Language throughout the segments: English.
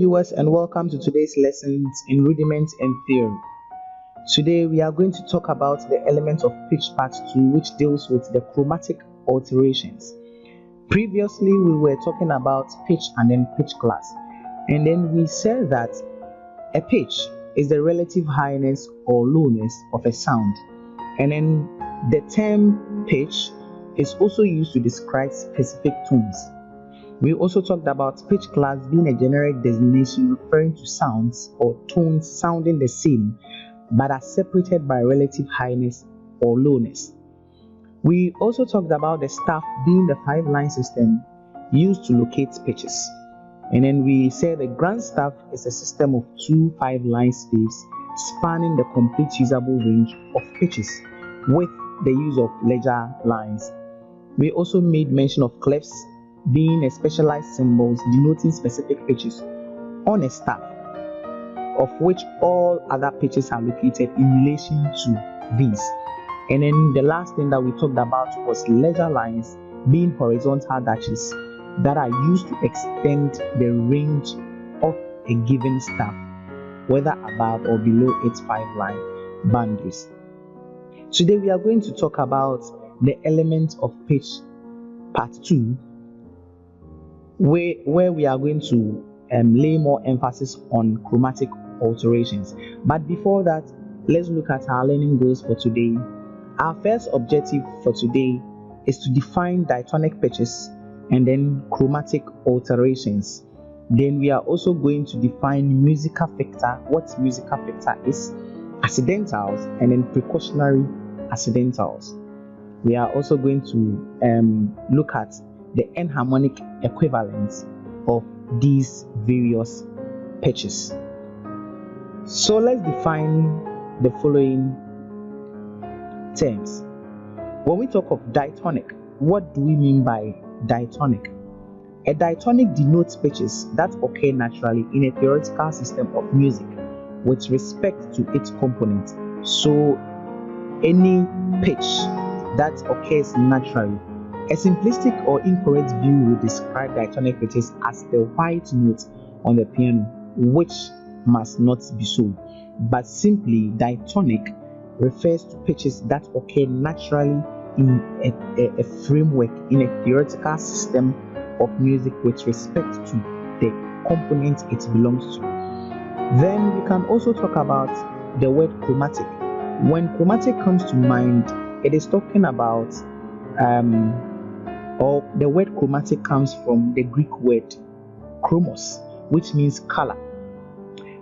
viewers, and welcome to today's lessons in rudiments and theory. Today we are going to talk about the element of pitch part 2, which deals with the chromatic alterations. Previously we were talking about pitch and then pitch class, and then we said that a pitch is the relative highness or lowness of a sound, and then the term pitch is also used to describe specific tones. We also talked about pitch class being a generic designation referring to sounds or tones sounding the same but are separated by relative highness or lowness. We also talked about the staff being the 5-line system used to locate pitches. And then we said the grand staff is a system of 2 5-line staves spanning the complete usable range of pitches with the use of ledger lines. We also made mention of clefs being a specialized symbols denoting specific pitches on a staff, of which all other pitches are located in relation to these. And then the last thing that we talked about was ledger lines being horizontal dashes that are used to extend the range of a given staff, whether above or below its 5-line boundaries. Today we are going to talk about the element of pitch part 2, where we are going to lay more emphasis on chromatic alterations. But before that, let's look at our learning goals for today. Our first objective for today is to define diatonic pitches and then chromatic alterations. Then we are also going to define musica ficta, what musica ficta is, accidentals, and then precautionary accidentals. We are also going to look at the enharmonic equivalents of these various pitches. So let's define the following terms. When we talk of diatonic, what do we mean by diatonic? A diatonic denotes pitches that occur naturally in a theoretical system of music with respect to its component. So any pitch that occurs naturally. A simplistic or incorrect view will describe diatonic pitches as the white note on the piano, which must not be so. But simply, diatonic refers to pitches that occur naturally in a framework, in a theoretical system of music with respect to the component it belongs to. Then we can also talk about the word chromatic. When chromatic comes to mind, it is talking about or the word chromatic comes from the Greek word chromos, which means color.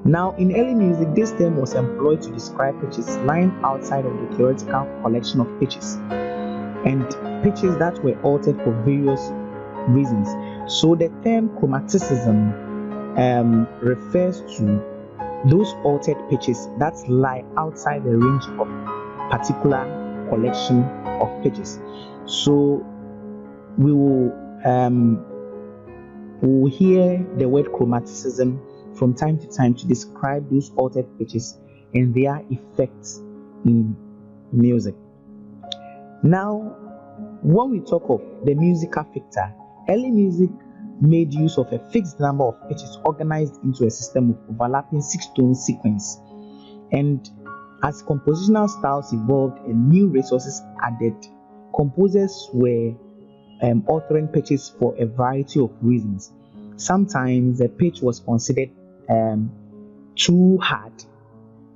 Now, in early music, this term was employed to describe pitches lying outside of the theoretical collection of pitches and pitches that were altered for various reasons. So the term chromaticism refers to those altered pitches that lie outside the range of particular collection of pitches. So we will hear the word chromaticism from time to time to describe those altered pitches and their effects in music. Now, when we talk of the musica ficta, early music made use of a fixed number of pitches organized into a system of overlapping 6-tone sequence. And as compositional styles evolved and new resources added, composers were altering pitches for a variety of reasons. Sometimes the pitch was considered too hard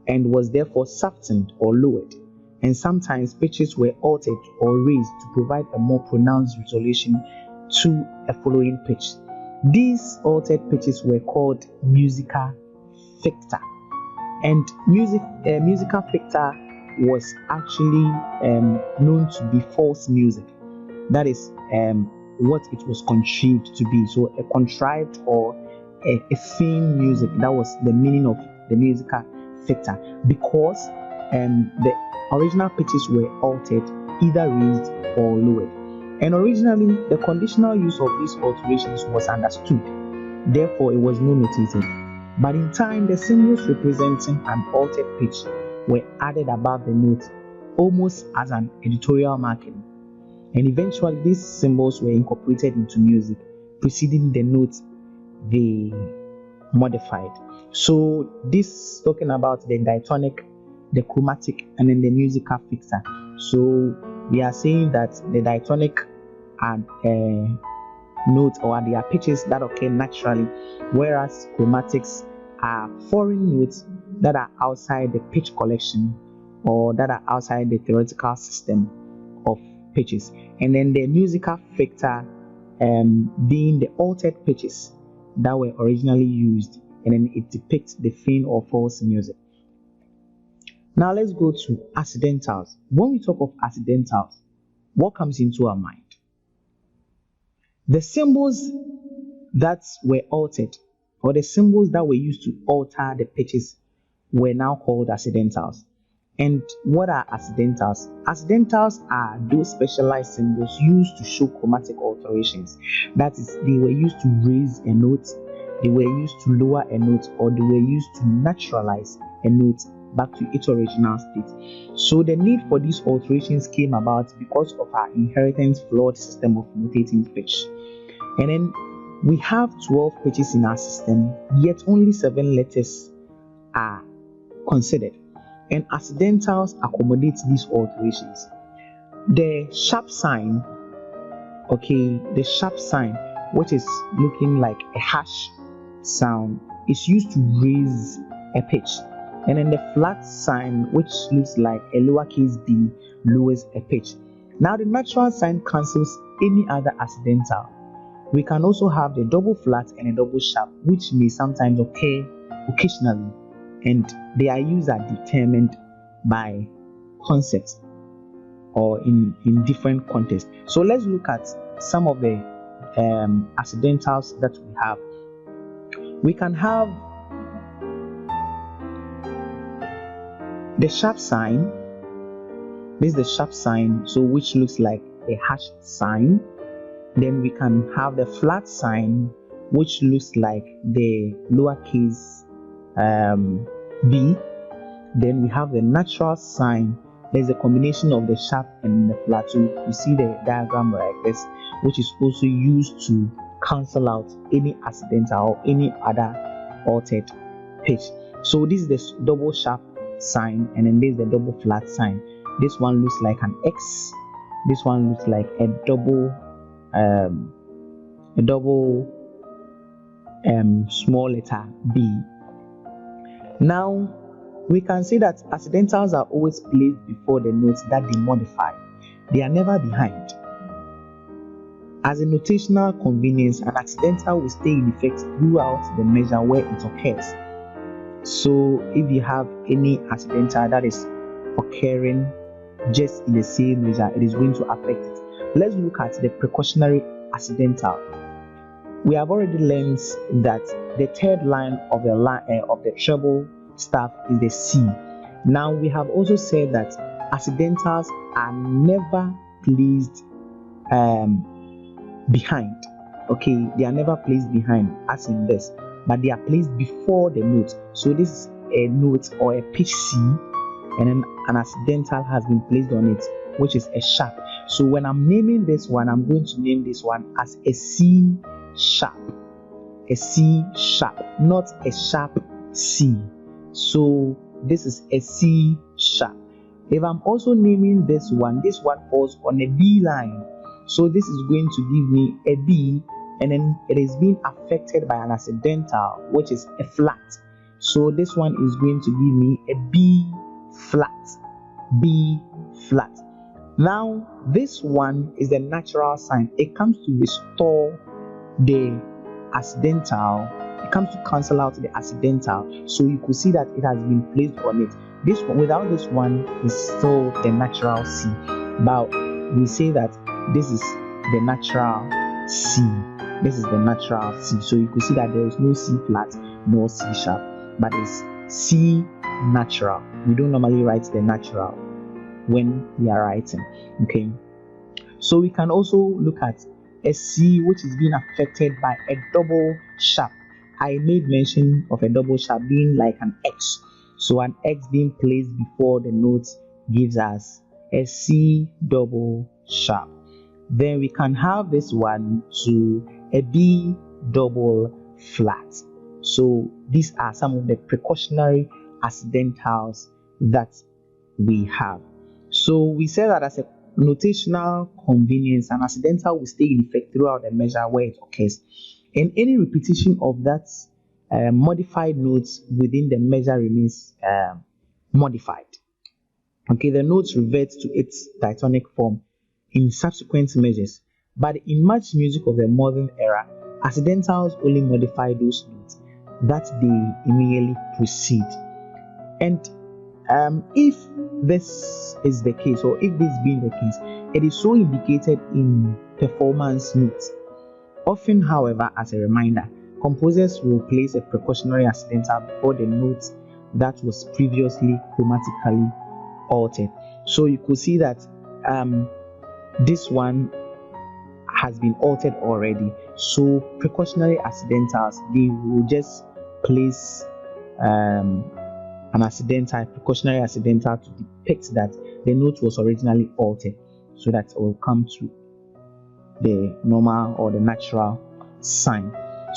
and was therefore softened or lowered, and sometimes pitches were altered or raised to provide a more pronounced resolution to a following pitch. These altered pitches were called musica ficta, and musica ficta was actually known to be false music. That is what it was contrived to be. So a contrived or a feigned music. That was the meaning of the musica ficta, because the original pitches were altered, either raised or lowered. And originally, the conditional use of these alterations was understood, therefore it was not notated. But in time, the symbols representing an altered pitch were added above the note, almost as an editorial marking. And eventually, these symbols were incorporated into music, preceding the note they modified. So this talking about the diatonic, the chromatic, and then the musical fixer. So we are saying that the diatonic are notes, or they are pitches that occur naturally, whereas chromatics are foreign notes that are outside the pitch collection, or that are outside the theoretical system of pitches. And then the musical fixer being the altered pitches that were originally used, and then it depicts the fine or false music. Now let's go to accidentals. When we talk of accidentals, what comes into our mind? The symbols that were altered, or the symbols that were used to alter the pitches, were now called accidentals. And what are accidentals? Accidentals are those specialized symbols used to show chromatic alterations. That is, they were used to raise a note, they were used to lower a note, or they were used to naturalize a note back to its original state. So the need for these alterations came about because of our inherent flawed system of notating pitch. And then we have 12 pitches in our system, yet only 7 letters are considered. And accidentals accommodate these alterations. The sharp sign, the sharp sign, which is looking like a hash sound, is used to raise a pitch. And then the flat sign, which looks like a lowercase b, lowers a pitch. Now the natural sign cancels any other accidental. We can also have the double flat and a double sharp, which may sometimes occur occasionally, and their use are determined by concepts or in different contexts. So let's look at some of the accidentals that we have. We can have the sharp sign. This is the sharp sign, so which looks like a hash sign. Then we can have the flat sign, which looks like the lowercase b. Then we have the natural sign. There's a combination of the sharp and the flat. So you see the diagram like this, which is also used to cancel out any accidental or any other altered pitch. So this is the double sharp sign, and then this is the double flat sign. This one looks like an X. This one looks like a double small letter b. Now we can say that accidentals are always placed before the notes that they modify. They are never behind. As a notational convenience, an accidental will stay in effect throughout the measure where it occurs. So if you have any accidental that is occurring just in the same measure, it is going to affect it. Let's look at the precautionary accidental. We have already learned that the third line of the treble staff is the C. Now we have also said that accidentals are never placed behind. They are never placed behind, as in this, but they are placed before the note. So this is a note or a pitch C, and then an accidental has been placed on it, which is a sharp. So when I'm naming this one, I'm going to name this one as a C sharp. A C sharp, not a sharp C. So this is a C sharp. If I'm also naming this one falls on a B line. So this is going to give me a B, and then it is being affected by an accidental, which is a flat. So this one is going to give me a B flat. B flat. Now this one is the natural sign. It comes to restore the accidental. It comes to cancel out the accidental. So you could see that it has been placed on it. This one, without this one, is still the natural C. But we say that this is the natural C. This is the natural C. So you could see that there is no C flat nor C sharp, but it's C natural. We don't normally write the natural when we are writing. So we can also look at a C which is being affected by a double sharp. I made mention of a double sharp being like an X. So an X being placed before the note gives us a C double sharp. Then we can have this one to a B double flat. So these are some of the precautionary accidentals that we have. So we say that as a notational convenience, an accidental will stay in effect throughout the measure where it occurs, and any repetition of that modified notes within the measure remains modified. Okay, the notes revert to its diatonic form in subsequent measures, but in much music of the modern era, accidentals only modify those notes that they immediately precede. And if this is the case, or if this being the case, it is so indicated in performance notes. Often, however, as a reminder, composers will place a precautionary accidental before the note that was previously chromatically altered. So you could see that this one has been altered already. So precautionary accidentals, they will just place an accidental, precautionary accidental, to depict that the note was originally altered, so that it will come to the normal or the natural sign.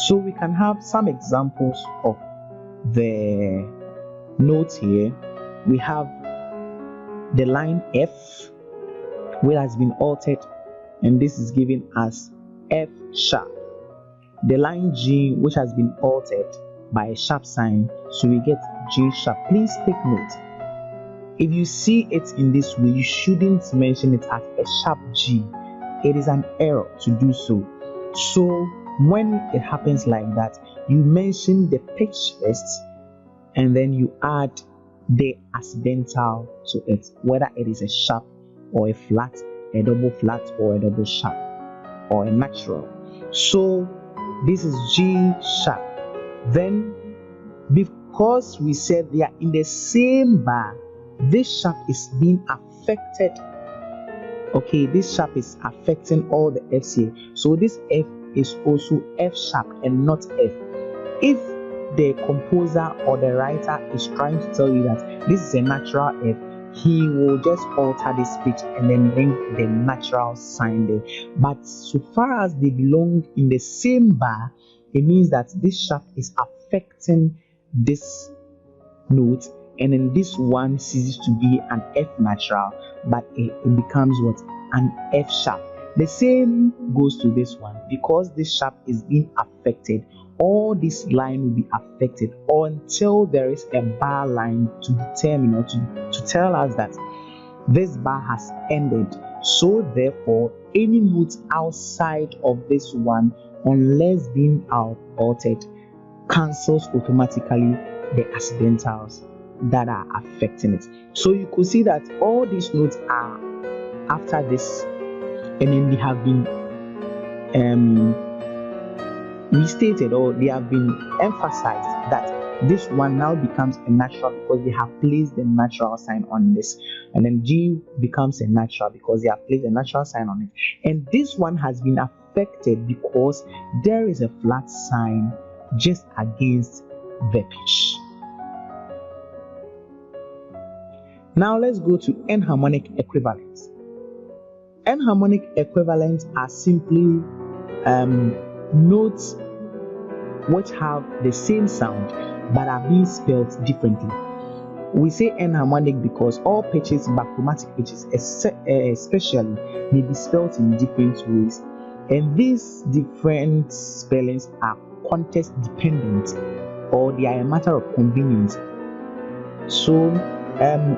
So we can have some examples of the notes here. We have the line F, which has been altered, and this is given as F sharp. The line G, which has been altered by a sharp sign, so we get G sharp. Please take note, if you see it in this way, you shouldn't mention it as a sharp G. It is an error to do so. So when it happens like that, you mention the pitch first, and then you add the accidental to it, whether it is a sharp or a flat, a double flat, or a double sharp, or a natural. So this is G sharp. Then, because we said they are in the same bar, this sharp is being affected. Okay, this sharp is affecting all the F's here. So this F is also F sharp and not F. If the composer or the writer is trying to tell you that this is a natural F, he will just alter this pitch and then bring the natural sign there. But so far as they belong in the same bar, it means that this sharp is affecting this note, and then this one ceases to be an F natural, but it becomes what? An F sharp. The same goes to this one. Because this sharp is being affected, all this line will be affected until there is a bar line to determine, or to tell us that this bar has ended. So therefore, any note outside of this one, unless being altered, cancels automatically the accidentals that are affecting it. So you could see that all these notes are after this, and then they have been restated, or they have been emphasized that this one now becomes a natural because they have placed the natural sign on this, and then G becomes a natural because they have placed a natural sign on it. And this one has been affected because there is a flat sign just against the pitch. Now let's go to enharmonic equivalents. Enharmonic equivalents are simply notes which have the same sound but are being spelled differently. We say enharmonic because all pitches, but chromatic pitches especially, may be spelled in different ways, and these different spellings are context dependent, or they are a matter of convenience. So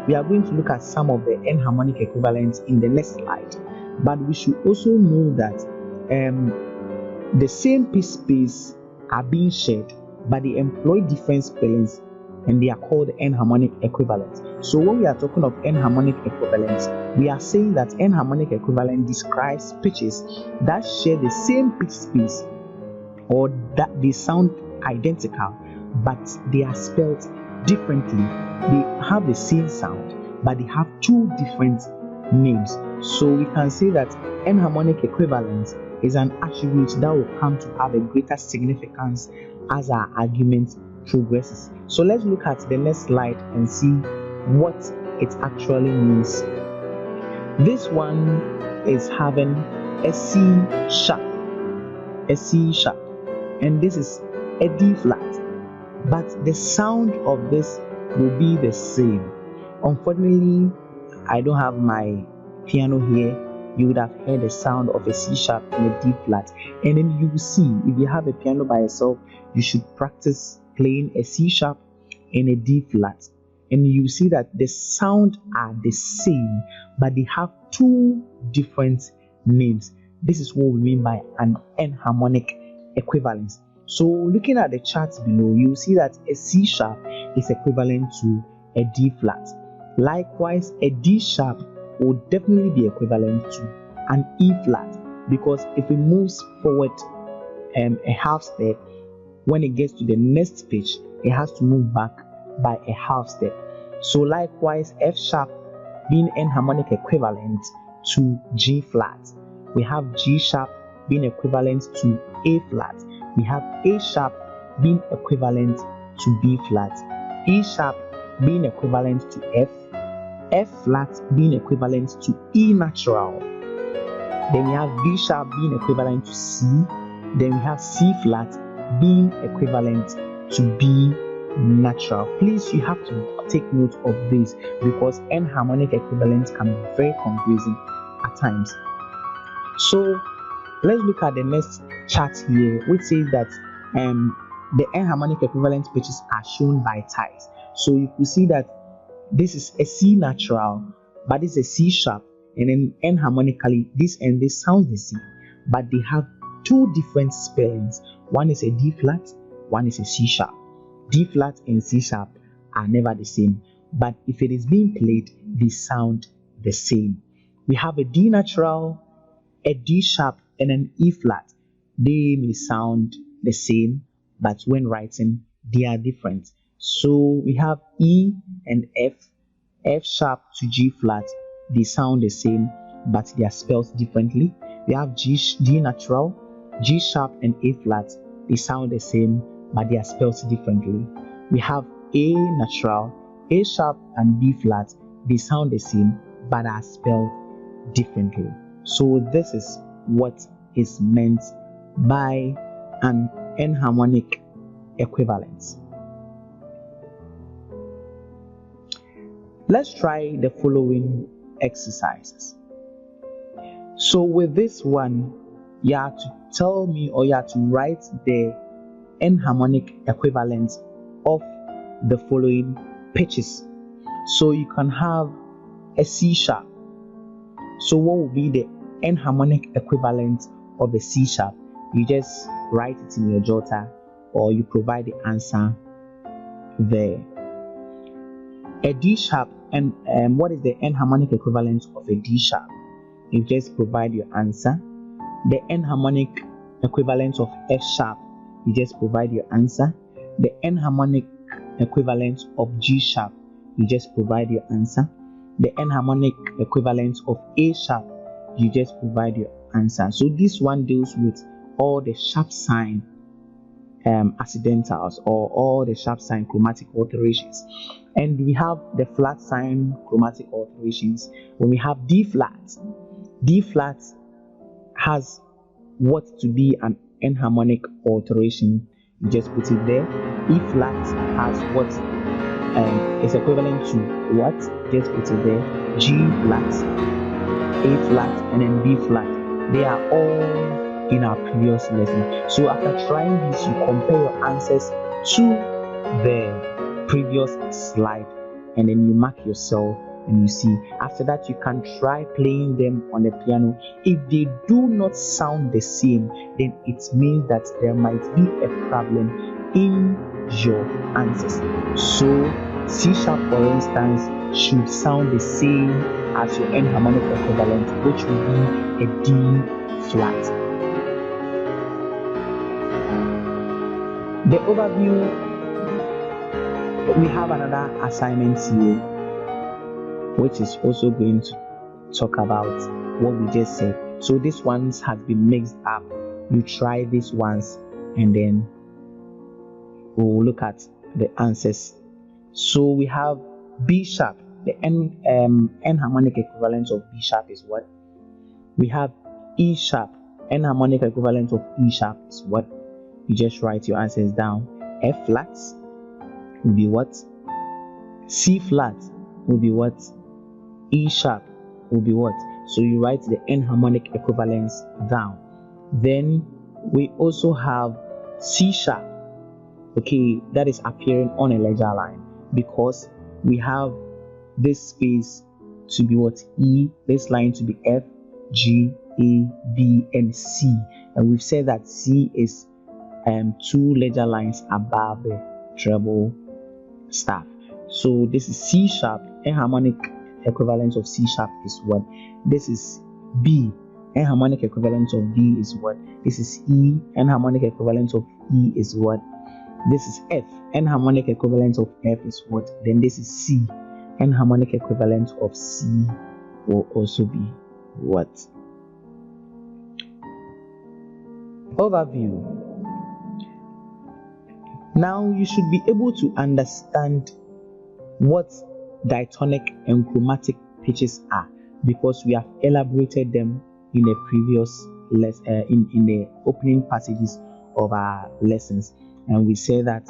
we are going to look at some of the enharmonic equivalents in the next slide, but we should also know that the same pitch space are being shared, but they employ different spellings, and they are called enharmonic equivalents. So when we are talking of enharmonic equivalents, we are saying that enharmonic equivalent describes pitches that share the same pitch space, or that they sound identical, but they are spelled differently. They have the same sound, but they have two different names. So we can say that enharmonic equivalence is an attribute that will come to have a greater significance as our argument progresses. So let's look at the next slide and see what it actually means. This one is having a C sharp, and this is a D flat, but the sound of this will be the same. Unfortunately, I don't have my piano here. You would have heard the sound of a C sharp and a D flat, and then you will see, if you have a piano by yourself, you should practice playing a C sharp and a D flat, and you see that the sound are the same, but they have two different names. This is what we mean by an enharmonic equivalence. So looking at the charts below, you will see that a C sharp is equivalent to a D flat. Likewise, a D sharp will definitely be equivalent to an E flat, because if it moves forward a half step, when it gets to the next pitch, it has to move back by a half step. So likewise, F sharp being enharmonic equivalent to G flat, we have G sharp being equivalent to A flat, we have A sharp being equivalent to B flat, E sharp being equivalent to F, F flat being equivalent to E natural, then we have B sharp being equivalent to C, then we have C flat being equivalent to B natural. Please, you have to take note of this, because enharmonic equivalence can be very confusing at times. So let's look at the next chart here, which says that the enharmonic equivalent pitches are shown by ties. So you can see that this is a C natural, but this is a C sharp, and then enharmonically this and this sounds the same, but they have two different spellings. One is a D flat, one is a C sharp. D flat and C sharp are never the same, but if it is being played, they sound the same. We have a D natural, a D sharp, and an E flat. They may sound the same, but when writing, they are different. So we have E and F, F sharp to G flat. They sound the same, but they are spelled differently. We have D natural, G sharp, and A flat. They sound the same, but they are spelled differently. We have A natural, A sharp, and B flat. They sound the same, but are spelled differently. So this is what is meant by an enharmonic equivalence. Let's try the following exercises. So with this one, you have to tell me, or you have to write the enharmonic equivalence of the following pitches. So you can have a C sharp. So what will be the enharmonic equivalent of a C sharp? You just write it in your jotter, or you provide the answer there. A D sharp, and what is the enharmonic equivalent of a D sharp? You just provide your answer. The enharmonic equivalent of F sharp, you just provide your answer. The enharmonic equivalent of G sharp, you just provide your answer. The enharmonic equivalent of A sharp, you just provide your answer. So this one deals with all the sharp sign accidentals, or all the sharp sign chromatic alterations. And we have the flat sign chromatic alterations. When we have D flat has what to be an enharmonic alteration, you just put it there. E flat has what is equivalent to what, just put it there. G flat, A flat, and then B flat, they are all in our previous lesson. So after trying this, you compare your answers to the previous slide, and then you mark yourself and you see. After that, you can try playing them on the piano. If they do not sound the same, then it means that there might be a problem in your answers. So C sharp, for instance, should sound the same as your enharmonic equivalent, which will be a D flat. The overview, we have another assignment here, which is also going to talk about what we just said. So this one has been mixed up. You try this once, and then we'll look at the answers. So we have B sharp. The enharmonic equivalent of B sharp is what? We have E sharp. Enharmonic equivalent of E sharp is what? You just write your answers down. F flat, will be what? C flat will be what? E sharp will be what? So you write the enharmonic equivalence down. Then we also have C sharp, okay, that is appearing on a ledger line because we have this space to be what? E, this line to be F, G, A, B, and C. And we've said that C is 2 ledger lines above the treble staff. So this is C sharp. Enharmonic equivalence of C sharp is what? This is B. Enharmonic equivalence of B is what? This is E. Enharmonic equivalence of E is what? This is F. Enharmonic equivalence of F is what? Then this is C. Enharmonic equivalent of C will also be what? Overview. Now you should be able to understand what diatonic and chromatic pitches are because we have elaborated them in the previous in the opening passages of our lessons, and we say that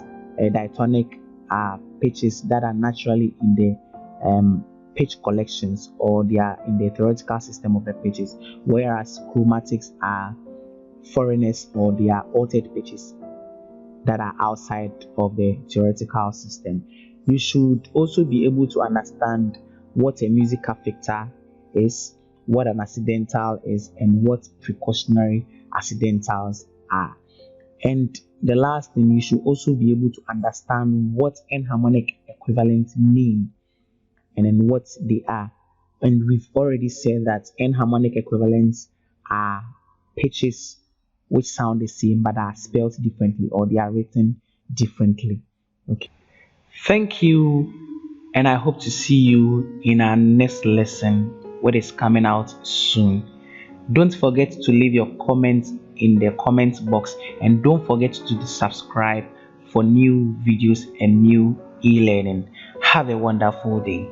diatonic are pitches that are naturally in the pitch collections, or they are in the theoretical system of the pitches, whereas chromatics are foreigners, or they are altered pitches that are outside of the theoretical system. You should also be able to understand what a music affector is, what an accidental is, and what precautionary accidentals are. And the last thing, you should also be able to understand what enharmonic equivalents mean and then what they are. And we've already said that enharmonic equivalents are pitches which sound the same but are spelled differently, or they are written differently. Okay. Thank you, and I hope to see you in our next lesson, which is coming out soon. Don't forget to leave your comments in the comment box, and don't forget to subscribe for new videos and new e-learning. Have a wonderful day.